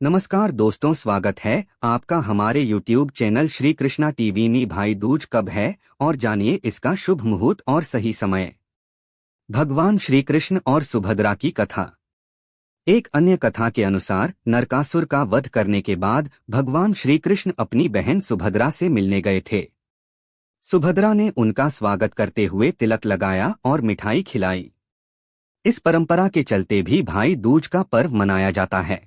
नमस्कार दोस्तों, स्वागत है आपका हमारे YouTube channel Shri Krishna TV में। भाई दूज कब है और जानिए इसका शुभ मुहूर्त और सही समय। भगवान श्री कृष्ण और सुभद्रा की कथा। एक अन्य कथा के अनुसार नरकासुर का वध करने के बाद भगवान श्री कृष्ण अपनी बहन सुभद्रा से मिलने गए थे। सुभद्रा ने उनका स्वागत करते हुए तिलक लगाया और मिठाई खिलाई। इस परंपरा के चलते भी भाई दूज का पर्व मनाया जाता है।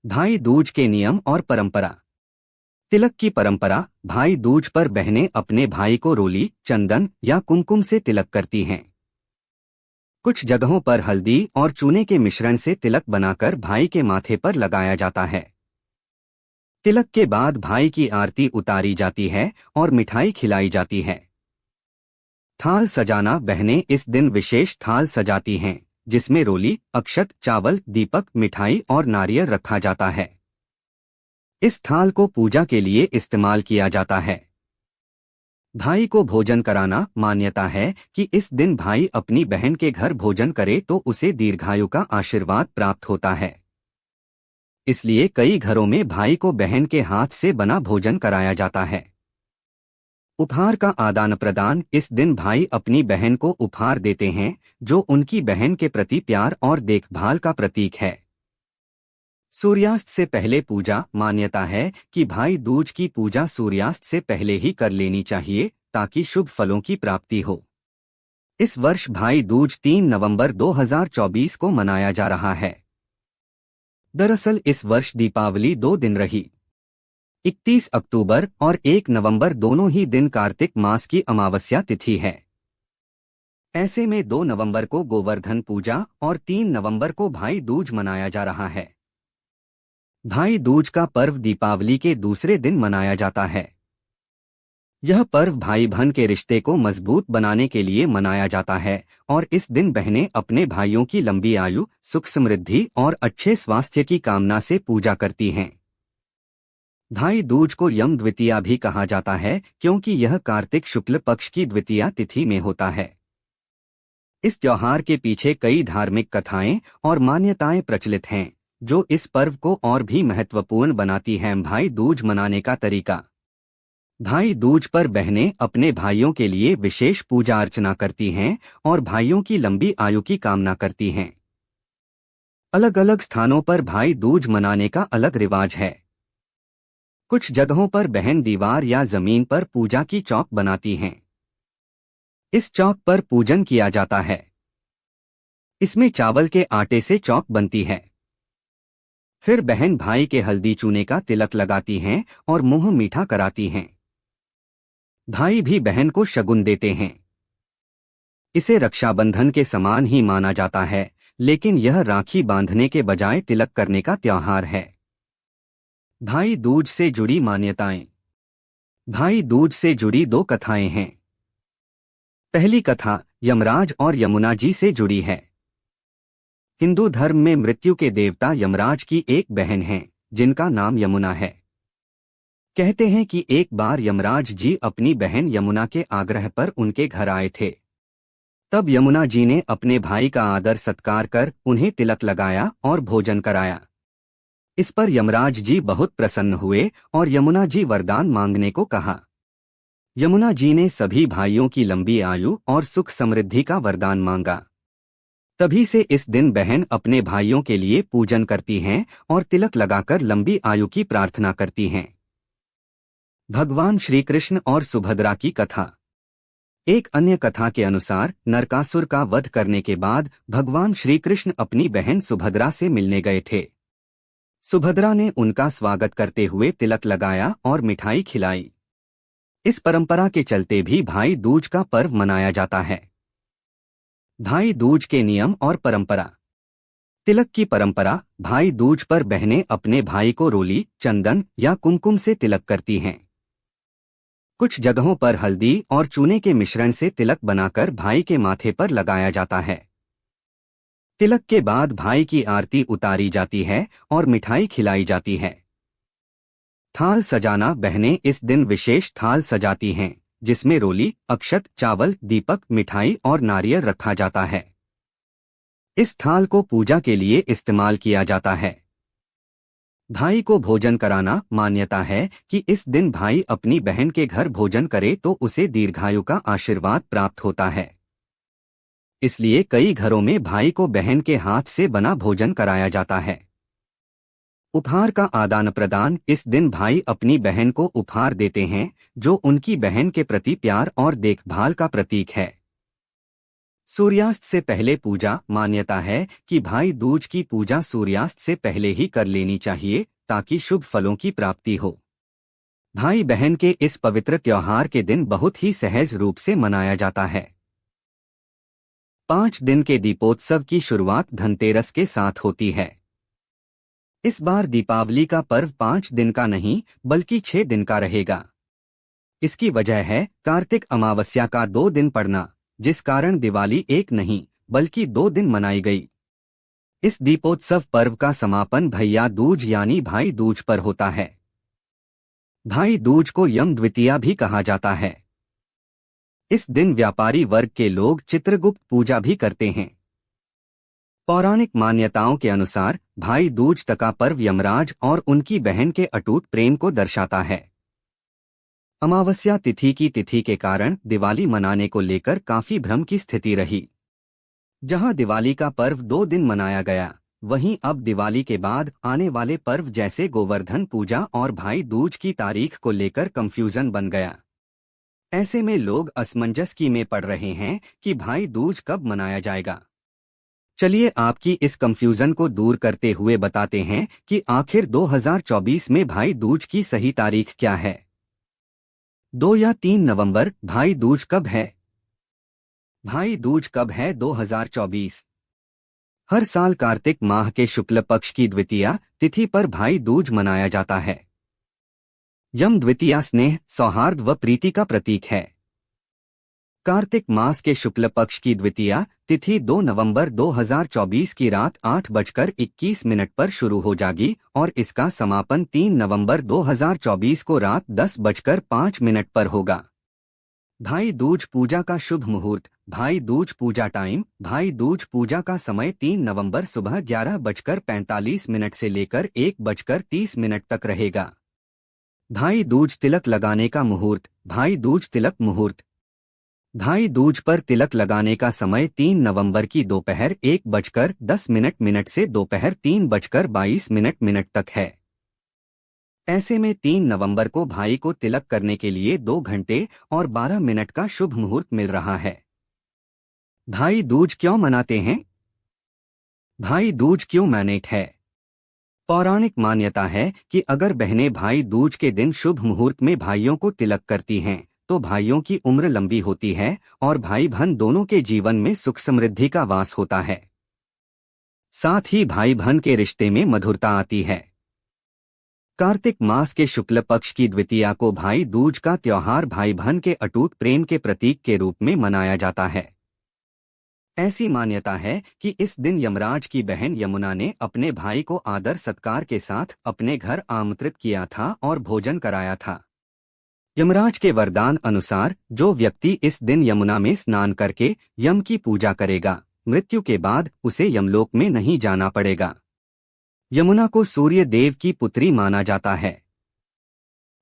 भाई दूज के नियम और परंपरा। तिलक की परंपरा। भाई दूज पर बहनें अपने भाई को रोली, चंदन या कुमकुम से तिलक करती हैं। कुछ जगहों पर हल्दी और चूने के मिश्रण से तिलक बनाकर भाई के माथे पर लगाया जाता है। तिलक के बाद भाई की आरती उतारी जाती है और मिठाई खिलाई जाती है। थाल सजाना। बहनें इस दिन विशेष थाल सजाती हैं, जिसमें रोली, अक्षत, चावल, दीपक, मिठाई और नारियल रखा जाता है। इस थाल को पूजा के लिए इस्तेमाल किया जाता है। भाई को भोजन कराना। मान्यता है कि इस दिन भाई अपनी बहन के घर भोजन करे तो उसे दीर्घायु का आशीर्वाद प्राप्त होता है। इसलिए कई घरों में भाई को बहन के हाथ से बना भोजन कराया जाता है। उपहार का आदान प्रदान। इस दिन भाई अपनी बहन को उपहार देते हैं, जो उनकी बहन के प्रति प्यार और देखभाल का प्रतीक है। सूर्यास्त से पहले पूजा। मान्यता है कि भाई दूज की पूजा सूर्यास्त से पहले ही कर लेनी चाहिए, ताकि शुभ फलों की प्राप्ति हो। इस वर्ष भाई दूज 3 नवंबर 2024 को मनाया जा रहा है। दरअसल इस वर्ष दीपावली 2 दिन रही। 31 अक्टूबर और 1 नवंबर दोनों ही दिन कार्तिक मास की अमावस्या तिथि है। ऐसे में 2 नवंबर को गोवर्धन पूजा और 3 नवंबर को भाई दूज मनाया जा रहा है। भाई दूज का पर्व दीपावली के दूसरे दिन मनाया जाता है। यह पर्व भाई बहन के रिश्ते को मजबूत बनाने के लिए मनाया जाता है और इस दिन बहनें अपने भाइयों की लंबी आयु, सुख समृद्धि और अच्छे स्वास्थ्य की कामना से पूजा करती हैं। भाई दूज को यम द्वितीया भी कहा जाता है, क्योंकि यह कार्तिक शुक्ल पक्ष की द्वितीया तिथि में होता है। इस त्योहार के पीछे कई धार्मिक कथाएं और मान्यताएं प्रचलित हैं, जो इस पर्व को और भी महत्वपूर्ण बनाती हैं। भाई दूज मनाने का तरीका। भाई दूज पर बहनें अपने भाइयों के लिए विशेष पूजा अर्चना करती हैं और भाइयों की लंबी आयु की कामना करती हैं। अलग अलग स्थानों पर भाई दूज मनाने का अलग रिवाज है। कुछ जगहों पर बहन दीवार या जमीन पर पूजा की चौक बनाती हैं। इस चौक पर पूजन किया जाता है। इसमें चावल के आटे से चौक बनती है। फिर बहन भाई के हल्दी चूने का तिलक लगाती हैं और मुंह मीठा कराती हैं। भाई भी बहन को शगुन देते हैं। इसे रक्षाबंधन के समान ही माना जाता है, लेकिन यह राखी बांधने के बजाय तिलक करने का त्योहार है। भाई दूज से जुड़ी मान्यताएं। भाई दूज से जुड़ी 2 कथाएं हैं। पहली कथा यमराज और यमुना जी से जुड़ी है। हिंदू धर्म में मृत्यु के देवता यमराज की एक बहन है, जिनका नाम यमुना है। कहते हैं कि एक बार यमराज जी अपनी बहन यमुना के आग्रह पर उनके घर आए थे। तब यमुना जी ने अपने भाई का आदर सत्कार कर उन्हें तिलक लगाया और भोजन कराया। इस पर यमराज जी बहुत प्रसन्न हुए और यमुना जी वरदान मांगने को कहा। यमुना जी ने सभी भाइयों की लंबी आयु और सुख समृद्धि का वरदान मांगा। तभी से इस दिन बहन अपने भाइयों के लिए पूजन करती हैं और तिलक लगाकर लंबी आयु की प्रार्थना करती हैं। भगवान श्री कृष्ण और सुभद्रा की कथा। एक अन्य कथा के अनुसार नरकासुर का वध करने के बाद भगवान श्री कृष्ण अपनी बहन सुभद्रा से मिलने गए थे। सुभद्रा ने उनका स्वागत करते हुए तिलक लगाया और मिठाई खिलाई। इस परंपरा के चलते भी भाई दूज का पर्व मनाया जाता है। भाई दूज के नियम और परंपरा। तिलक की परंपरा। भाई दूज पर बहनें अपने भाई को रोली, चंदन या कुमकुम से तिलक करती हैं। कुछ जगहों पर हल्दी और चूने के मिश्रण से तिलक बनाकर भाई के माथे पर लगाया जाता है। तिलक के बाद भाई की आरती उतारी जाती है और मिठाई खिलाई जाती है। थाल सजाना। बहनें इस दिन विशेष थाल सजाती हैं, जिसमें रोली, अक्षत, चावल, दीपक, मिठाई और नारियल रखा जाता है। इस थाल को पूजा के लिए इस्तेमाल किया जाता है। भाई को भोजन कराना। मान्यता है कि इस दिन भाई अपनी बहन के घर भोजन करे तो उसे दीर्घायु का आशीर्वाद प्राप्त होता है। इसलिए कई घरों में भाई को बहन के हाथ से बना भोजन कराया जाता है। उपहार का आदान प्रदान। इस दिन भाई अपनी बहन को उपहार देते हैं, जो उनकी बहन के प्रति प्यार और देखभाल का प्रतीक है। सूर्यास्त से पहले पूजा। मान्यता है कि भाई दूज की पूजा सूर्यास्त से पहले ही कर लेनी चाहिए ताकि शुभ फलों की प्राप्ति हो। भाई बहन के इस पवित्र त्योहार के दिन बहुत ही सहज रूप से मनाया जाता है। 5 दिन के दीपोत्सव की शुरुआत धनतेरस के साथ होती है। इस बार दीपावली का पर्व 5 दिन का नहीं बल्कि 6 दिन का रहेगा। इसकी वजह है कार्तिक अमावस्या का 2 दिन पड़ना, जिस कारण दिवाली एक नहीं बल्कि 2 दिन मनाई गई। इस दीपोत्सव पर्व का समापन भैया दूज यानी भाई दूज पर होता है। भाई दूज को यम द्वितीया भी कहा जाता है। इस दिन व्यापारी वर्ग के लोग चित्रगुप्त पूजा भी करते हैं। पौराणिक मान्यताओं के अनुसार भाई दूज का पर्व यमराज और उनकी बहन के अटूट प्रेम को दर्शाता है। अमावस्या तिथि की तिथि के कारण दिवाली मनाने को लेकर काफी भ्रम की स्थिति रही। जहां दिवाली का पर्व 2 दिन मनाया गया, वहीं अब दिवाली के बाद आने वाले पर्व जैसे गोवर्धन पूजा और भाई दूज की तारीख को लेकर कंफ्यूजन बन गया। ऐसे में लोग असमंजस में पड़ रहे हैं कि भाई दूज कब मनाया जाएगा। चलिए आपकी इस कंफ्यूजन को दूर करते हुए बताते हैं कि आखिर 2024 में भाई दूज की सही तारीख क्या है। 2 या 3 नवंबर भाई दूज कब है? भाई दूज कब है 2024? हर साल कार्तिक माह के शुक्ल पक्ष की द्वितीया तिथि पर भाई दूज मनाया जाता है। यम द्वितीया स्नेह, सौहार्द व प्रीति का प्रतीक है। कार्तिक मास के शुक्ल पक्ष की द्वितीया तिथि 2 नवंबर 2024 की रात 8:21 पर शुरू हो जाएगी और इसका समापन 3 नवंबर 2024 को रात 10:05 पर होगा। भाई दूज पूजा का शुभ मुहूर्त। भाई दूज पूजा टाइम। भाई दूज पूजा का समय 3 नवंबर सुबह 11:45 से लेकर 1:30 तक रहेगा। भाई दूज तिलक लगाने का मुहूर्त। भाई दूज तिलक मुहूर्त। भाई दूज पर तिलक लगाने का समय 3 नवंबर की दोपहर 1:10 से दोपहर 3:22 तक है। ऐसे में 3 नवंबर को भाई को तिलक करने के लिए 2 घंटे और 12 मिनट का शुभ मुहूर्त मिल रहा है। भाई दूज क्यों मनाते हैं? भाई दूज क्यों मैनेट है? पौराणिक मान्यता है कि अगर बहनें भाई दूज के दिन शुभ मुहूर्त में भाइयों को तिलक करती हैं तो भाइयों की उम्र लंबी होती है और भाई बहन दोनों के जीवन में सुख समृद्धि का वास होता है। साथ ही भाई बहन के रिश्ते में मधुरता आती है। कार्तिक मास के शुक्ल पक्ष की द्वितीया को भाई दूज का त्योहार भाई बहन के अटूट प्रेम के प्रतीक के रूप में मनाया जाता है। ऐसी मान्यता है कि इस दिन यमराज की बहन यमुना ने अपने भाई को आदर सत्कार के साथ अपने घर आमंत्रित किया था और भोजन कराया था। यमराज के वरदान अनुसार जो व्यक्ति इस दिन यमुना में स्नान करके यम की पूजा करेगा, मृत्यु के बाद उसे यमलोक में नहीं जाना पड़ेगा। यमुना को सूर्य देव की पुत्री माना जाता है।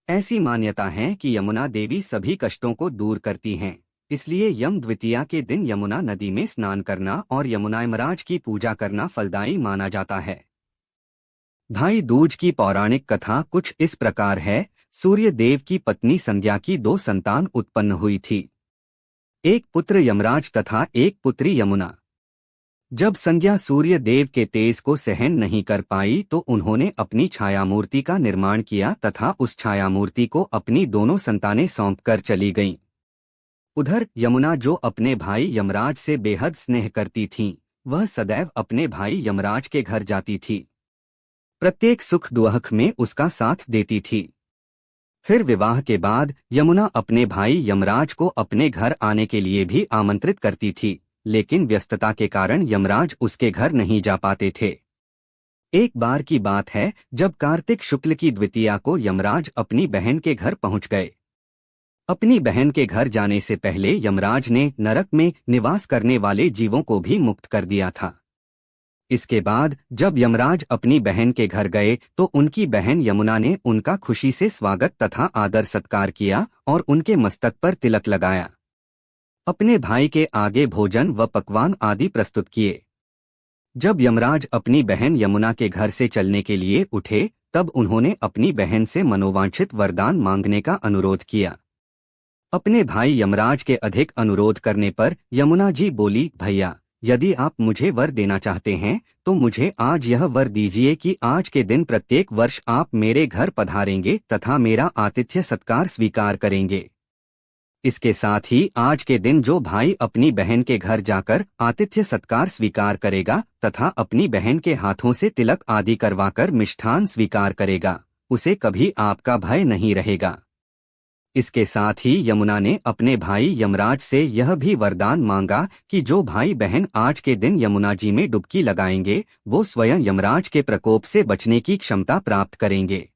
ऐसी मान्यता है कि यमुना देवी सभी कष्टों को दूर करती हैं, इसलिए यम द्वितीया के दिन यमुना नदी में स्नान करना और यमुना यमराज की पूजा करना फलदायी माना जाता है। भाई दूज की पौराणिक कथा कुछ इस प्रकार है। सूर्य देव की पत्नी संज्ञा की 2 संतान उत्पन्न हुई थी, एक पुत्र यमराज तथा एक पुत्री यमुना। जब संज्ञा सूर्य देव के तेज को सहन नहीं कर पाई तो उन्होंने अपनी छायामूर्ति का निर्माण किया तथा उस छायामूर्ति को अपनी दोनों संतानें सौंपकर चली गईं। उधर यमुना जो अपने भाई यमराज से बेहद स्नेह करती थीं, वह सदैव अपने भाई यमराज के घर जाती थी। प्रत्येक सुख दुख में उसका साथ देती थी। फिर विवाह के बाद यमुना अपने भाई यमराज को अपने घर आने के लिए भी आमंत्रित करती थी, लेकिन व्यस्तता के कारण यमराज उसके घर नहीं जा पाते थे। एक बार की बात है जब कार्तिक शुक्ल की द्वितीया को यमराज अपनी बहन के घर पहुंच गए। अपनी बहन के घर जाने से पहले यमराज ने नरक में निवास करने वाले जीवों को भी मुक्त कर दिया था। इसके बाद जब यमराज अपनी बहन के घर गए तो उनकी बहन यमुना ने उनका खुशी से स्वागत तथा आदर सत्कार किया और उनके मस्तक पर तिलक लगाया। अपने भाई के आगे भोजन व पकवान आदि प्रस्तुत किए। जब यमराज अपनी बहन यमुना के घर से चलने के लिए उठे तब उन्होंने अपनी बहन से मनोवांछित वरदान मांगने का अनुरोध किया। अपने भाई यमराज के अधिक अनुरोध करने पर यमुना जी बोली, भैया, यदि आप मुझे वर देना चाहते हैं तो मुझे आज यह वर दीजिए कि आज के दिन प्रत्येक वर्ष आप मेरे घर पधारेंगे तथा मेरा आतिथ्य सत्कार स्वीकार करेंगे। इसके साथ ही आज के दिन जो भाई अपनी बहन के घर जाकर आतिथ्य सत्कार स्वीकार करेगा तथा अपनी बहन के हाथों से तिलक आदि करवाकर मिष्ठान स्वीकार करेगा, उसे कभी आपका भय नहीं रहेगा। इसके साथ ही यमुना ने अपने भाई यमराज से यह भी वरदान मांगा कि जो भाई बहन आज के दिन यमुना जी में डुबकी लगाएंगे वो स्वयं यमराज के प्रकोप से बचने की क्षमता प्राप्त करेंगे।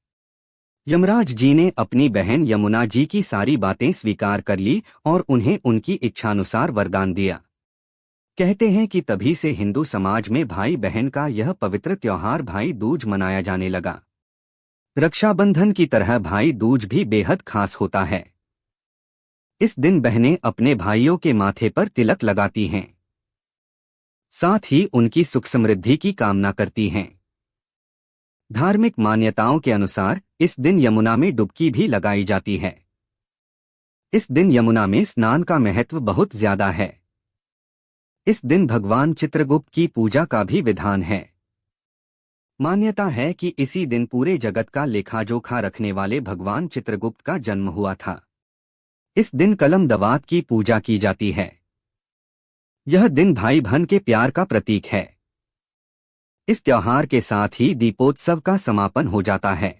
यमराज जी ने अपनी बहन यमुना जी की सारी बातें स्वीकार कर ली और उन्हें उनकी इच्छानुसार वरदान दिया। कहते हैं कि तभी से हिंदू समाज में भाई बहन का यह पवित्र त्योहार भाई दूज मनाया जाने लगा। रक्षाबंधन की तरह भाई दूज भी बेहद खास होता है। इस दिन बहनें अपने भाइयों के माथे पर तिलक लगाती हैं, साथ ही उनकी सुख समृद्धि की कामना करती हैं। धार्मिक मान्यताओं के अनुसार इस दिन यमुना में डुबकी भी लगाई जाती है। इस दिन यमुना में स्नान का महत्व बहुत ज्यादा है। इस दिन भगवान चित्रगुप्त की पूजा का भी विधान है। मान्यता है कि इसी दिन पूरे जगत का लेखा-जोखा रखने वाले भगवान चित्रगुप्त का जन्म हुआ था। इस दिन कलम दवात की पूजा की जाती है। यह दिन भाई बहन के प्यार का प्रतीक है। इस त्योहार के साथ ही दीपोत्सव का समापन हो जाता है।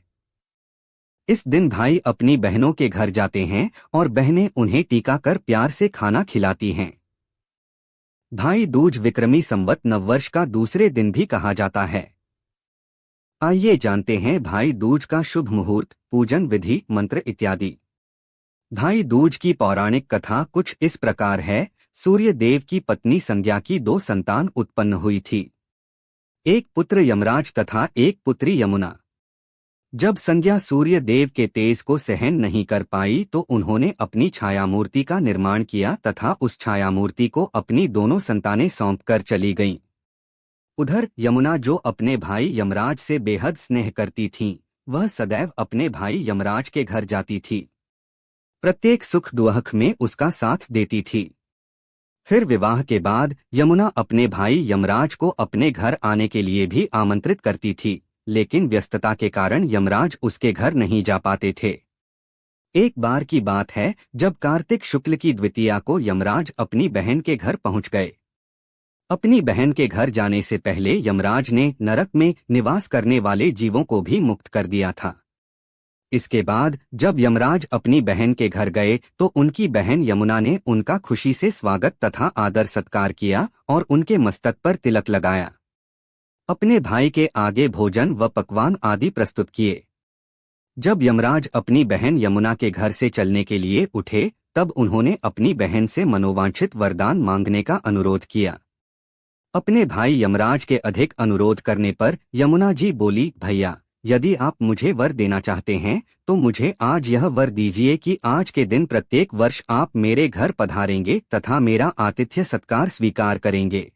इस दिन भाई अपनी बहनों के घर जाते हैं और बहनें उन्हें टीका कर प्यार से खाना खिलाती हैं। भाई दूज विक्रमी संवत नववर्ष का दूसरे दिन भी कहा जाता है। आइए जानते हैं भाई दूज का शुभ मुहूर्त, पूजन विधि, मंत्र इत्यादि। भाई दूज की पौराणिक कथा कुछ इस प्रकार है। सूर्य देव की पत्नी संज्ञा की 2 संतान उत्पन्न हुई थी, एक पुत्र यमराज तथा एक पुत्री यमुना। जब संज्ञा सूर्य देव के तेज को सहन नहीं कर पाई तो उन्होंने अपनी छाया मूर्ति का निर्माण किया तथा उस छाया मूर्ति को अपनी दोनों संतानें सौंपकर चली गईं। उधर यमुना जो अपने भाई यमराज से बेहद स्नेह करती थीं, वह सदैव अपने भाई यमराज के घर जाती थी। प्रत्येक सुख दुख में उसका साथ देती थी। फिर विवाह के बाद यमुना अपने भाई यमराज को अपने घर आने के लिए भी आमंत्रित करती थी, लेकिन व्यस्तता के कारण यमराज उसके घर नहीं जा पाते थे। एक बार की बात है जब कार्तिक शुक्ल की द्वितीया को यमराज अपनी बहन के घर पहुंच गए। अपनी बहन के घर जाने से पहले यमराज ने नरक में निवास करने वाले जीवों को भी मुक्त कर दिया था। इसके बाद जब यमराज अपनी बहन के घर गए तो उनकी बहन यमुना ने उनका खुशी से स्वागत तथा आदर सत्कार किया और उनके मस्तक पर तिलक लगाया। अपने भाई के आगे भोजन व पकवान आदि प्रस्तुत किए। जब यमराज अपनी बहन यमुना के घर से चलने के लिए उठे तब उन्होंने अपनी बहन से मनोवांछित वरदान मांगने का अनुरोध किया। अपने भाई यमराज के अधिक अनुरोध करने पर यमुना जी बोली, भैया, यदि आप मुझे वर देना चाहते हैं तो मुझे आज यह वर दीजिए कि आज के दिन प्रत्येक वर्ष आप मेरे घर पधारेंगे तथा मेरा आतिथ्य सत्कार स्वीकार करेंगे।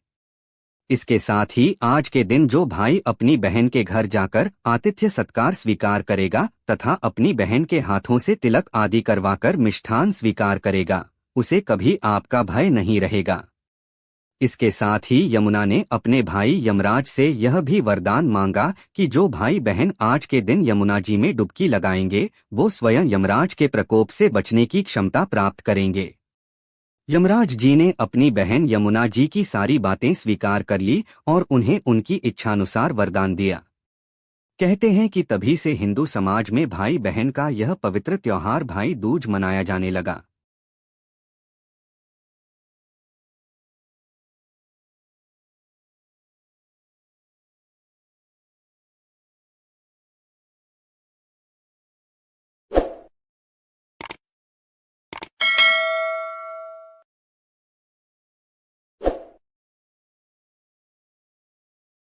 इसके साथ ही आज के दिन जो भाई अपनी बहन के घर जाकर आतिथ्य सत्कार स्वीकार करेगा तथा अपनी बहन के हाथों से तिलक आदि करवाकर मिष्ठान स्वीकार करेगा, उसे कभी आपका भय नहीं रहेगा। इसके साथ ही यमुना ने अपने भाई यमराज से यह भी वरदान मांगा कि जो भाई बहन आज के दिन यमुना जी में डुबकी लगाएंगे वो स्वयं यमराज के प्रकोप से बचने की क्षमता प्राप्त करेंगे। यमराज जी ने अपनी बहन यमुना जी की सारी बातें स्वीकार कर ली और उन्हें उनकी इच्छानुसार वरदान दिया। कहते हैं कि तभी से हिंदू समाज में भाई बहन का यह पवित्र त्योहार भाई दूज मनाया जाने लगा।